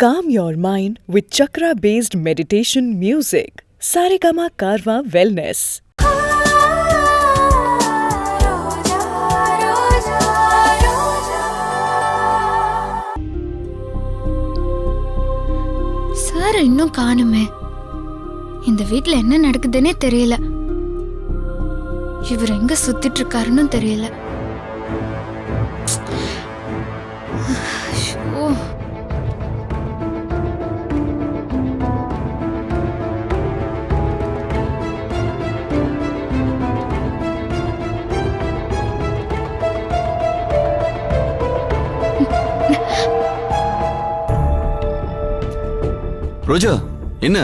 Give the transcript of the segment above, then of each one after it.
Calm your mind with chakra-based meditation music. Saregama Karwa Wellness. Sir இன்னும் காணுமே. இந்த வீட்ல என்ன நடக்குதுன்னே தெரியல. இவர் எங்க சுத்திட்டு இருக்காருன்னு தெரியல. ரோஜா, என்ன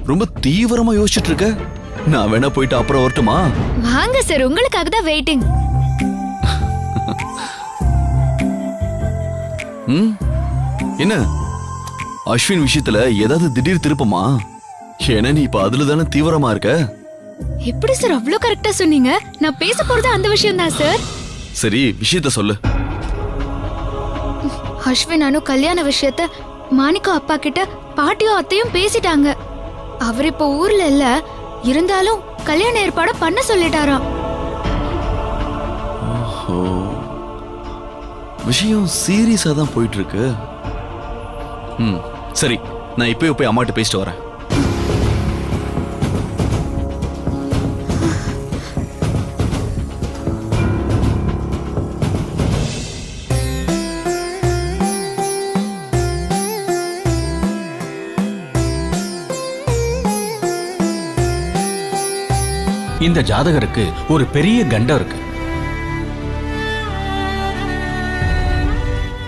ரொம்ப தீவிரமா யோசிச்சுட்டு இருக்க? நான் வேணா போயிட்டு அப்புறம் வரட்டுமா? வாங்க சார், உங்களுக்காக தான் வெயிட்டிங். என்ன அஸ்வின் விஷயத்துல ஏதாவது திடீர் திருப்பமா? ஏன்னா நீ இப்ப அதுல தானே தீவிரமா இருக்க. எப்படி சார் அவ்வளவு கரெக்டா சொன்னீங்க? நான் பேச போறது அந்த விஷயம் தான் சார். சரி, விஷயத்த சொல்லு. அஸ்வின் அனு கல்யாண விஷயத்த மாணிக்கா அப்பா கிட்ட பாட்டியும் அத்தையும் பேசிட்டாங்க. அவர் இப்ப ஊர்ல இல்ல, இருந்தாலும் கல்யாண ஏற்பாடு பண்ண சொல்லிட்டாராம். விஷயம் சீரியஸா தான் போயிட்டு இருக்கு. சரி, நான் இப்பவே போய் அம்மாட்ட பேசிட்டு வரேன். இந்த ஜாதகருக்கு ஒரு பெரிய கண்டம் இருக்கு.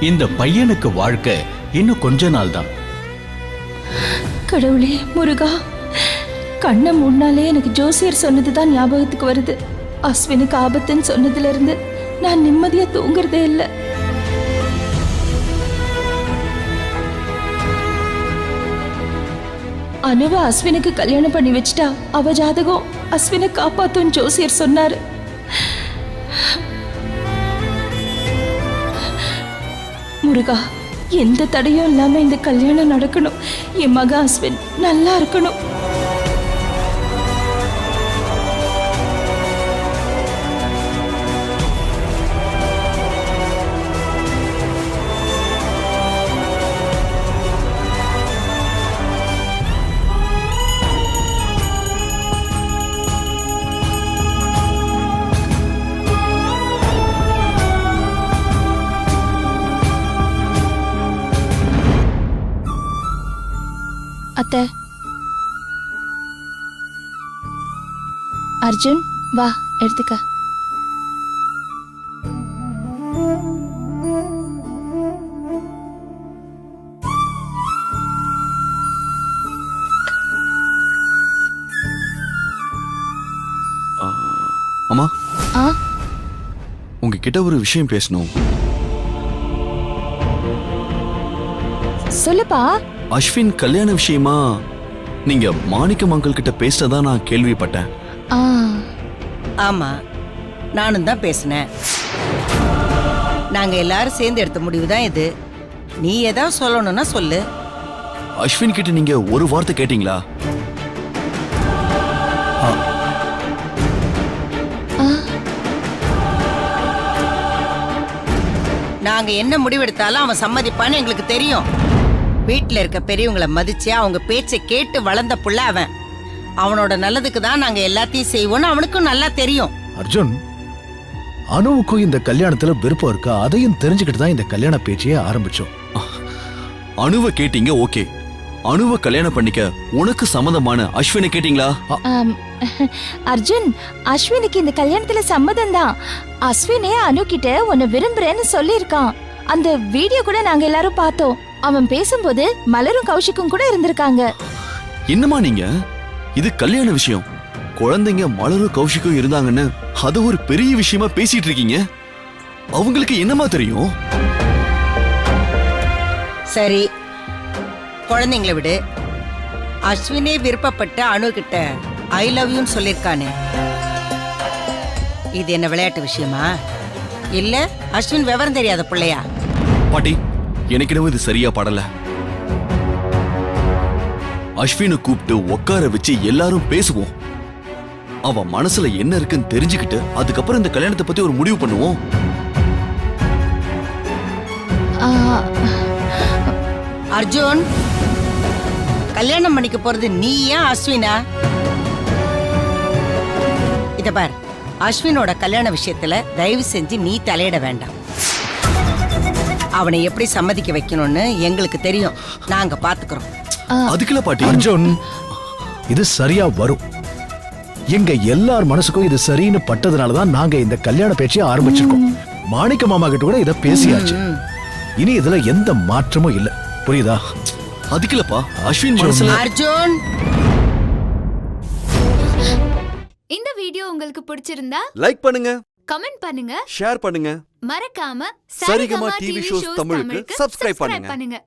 இந்த பையனுக்கு வாழ்க்கை இன்னும் கொஞ்ச நாள் தான். கடவுளே முருகா, கண்ண முன்னாலே எனக்கு ஜோசியர் சொன்னதுதான் ஞாபகத்துக்கு வருது. அஸ்வினுக்கு ஆபத்துன்னு சொன்னதுல இருந்து நான் நிம்மதியா தூங்குறதே இல்லை. அனுவ அஸ்வினுக்கு கல்யாணம் பண்ணி வச்சிட்டா அவ ஜாதகம் அஸ்வினை காப்பாத்தும் ஜோசியர் சொன்னாரு. முருகா, எந்த தடையும் இல்லாம இந்த கல்யாணம் நடக்கணும். என் மக அஸ்வின் நல்லா இருக்கணும். அத்தை, அர்ஜுன் வா எடுத்துக்க. அம்மா, உங்ககிட்ட ஒரு விஷயம் பேசணும். சொல்லுப்பா. அஸ்வின் கல்யாண விஷயமா நீங்க மாணிக்கம் அங்கிள் கிட்ட பேசினதா நான் கேள்விப்பட்டேன். ஆமா, நானும் தான் பேசினேன். நாங்க எல்லாரும் சேர்ந்து எடுத்த முடிவு தான் இது. நீ ஏதாவது சொல்லணும்னா சொல்லு. அஸ்வின் கிட்ட நீங்க ஒரு வார்த்தை கேட்டீங்களா? நாங்க என்ன முடிவெடுத்தாலும் அவன் சம்மதிப்பான்னு எங்களுக்கு தெரியும். வீட்டுல இருக்க பெரியவங்களை மதிச்சு அவங்க பேச்சை கேட்டு வளர்ந்த புள்ள அவன். அவனோட நல்லதுக்கு தான் நாங்க எல்லாத்தையும் செய்வோம்னு அவனுக்கும் நல்லா தெரியும். அர்ஜுன், அனுவுக்கும் இந்த கல்யாணத்துல விருப்பம் இருக்கா அதையும் தெரிஞ்சுக்கிட்டு தான் இந்த கல்யாண பேச்சையே ஆரம்பிச்சோம். அனுவை கேட்டீங்க, ஓகே. அனுவை கல்யாணம் பண்ணிக்க உனக்கு சம்மதமான அஸ்வினை கேட்டீங்களா? அர்ஜுன், அஸ்வினுக்கு இந்த கல்யாணத்துல சம்மதம் தான். அஸ்வினே அனு கிட்ட உன்னை விரும்புறேன்னு சொல்லியிருக்கான். அந்த வீடியோ கூட நாங்க எல்லாரும் பார்த்தோம். அவன் பேசும்போது மலரும் கௌஷிக்கும் கூட இருந்திருக்காங்க. என்னமா நீங்க? இது கல்யாண விஷயம். குழந்தைங்க மலரும் கௌஷிக்கும் இருந்தாங்கன்னு அது ஒரு பெரிய விஷயமா பேசிட்டு இருக்கீங்க. அவங்களுக்கு என்னமா தெரியும்? சரி, குழந்தைங்களை விடு. அஸ்வினே விருப்பப்பட்ட அனு கிட்ட ஐ லவ் யூன்னு சொல்லிருக்கானே, இது என்ன விளையாட்டு விஷயமா? இல்ல அஸ்வின் விவரம் தெரியாத பிள்ளையா? பாட்டி, எனக்கு இது சரியா படல. அஸ்வினை கூப்பிட்டு உட்கார வச்சு எல்லாரும் பேசுவோம். அவன் மனசுல என்ன இருக்குன்னு தெரிஞ்சுக்கிட்டு அதுக்கப்புறம் இந்த கல்யாணத்தை பத்தி ஒரு முடிவு பண்ணுவோம். ஆ, அர்ஜுன், கல்யாணம் பண்ணிக்க போறது நீயா அஸ்வினா? இத பார், அஸ்வினோட கல்யாண விஷயத்துல தயவு செஞ்சு நீ தலையிட வேண்டாம். அவனை எப்படி சம்மதிக்க வைக்கணும்னு எங்களுக்கு தெரியும், நாங்க பாத்துக்கிறோம். அதுக்குல பாட்டி. அர்ஜுன், இது சரியா வரும். எங்க எல்லார் மனசுக்கும் இது சரின்னு பட்டதுனாலதான் நாங்க இந்த கல்யாண பேச்சைய ஆரம்பிச்சிருக்கோம். மாணிக்க மாமா கிட்ட கூட இத பேசியாச்சு. இனி இதுல எந்த மாற்றமும் இல்ல, புரியுதா? அதுக்குலப்பா அஸ்வின் மனசுல. அர்ஜுன், இந்த வீடியோ உங்களுக்கு பிடிச்சிருந்தா லைக் பண்ணுங்க, கமெண்ட் பண்ணுங்க, ஷேர் பண்ணுங்க, மறக்காம சரிகமா டிவி ஷோஸ் தமிழுக்கு சப்ஸ்கிரைப் பண்ணுங்க.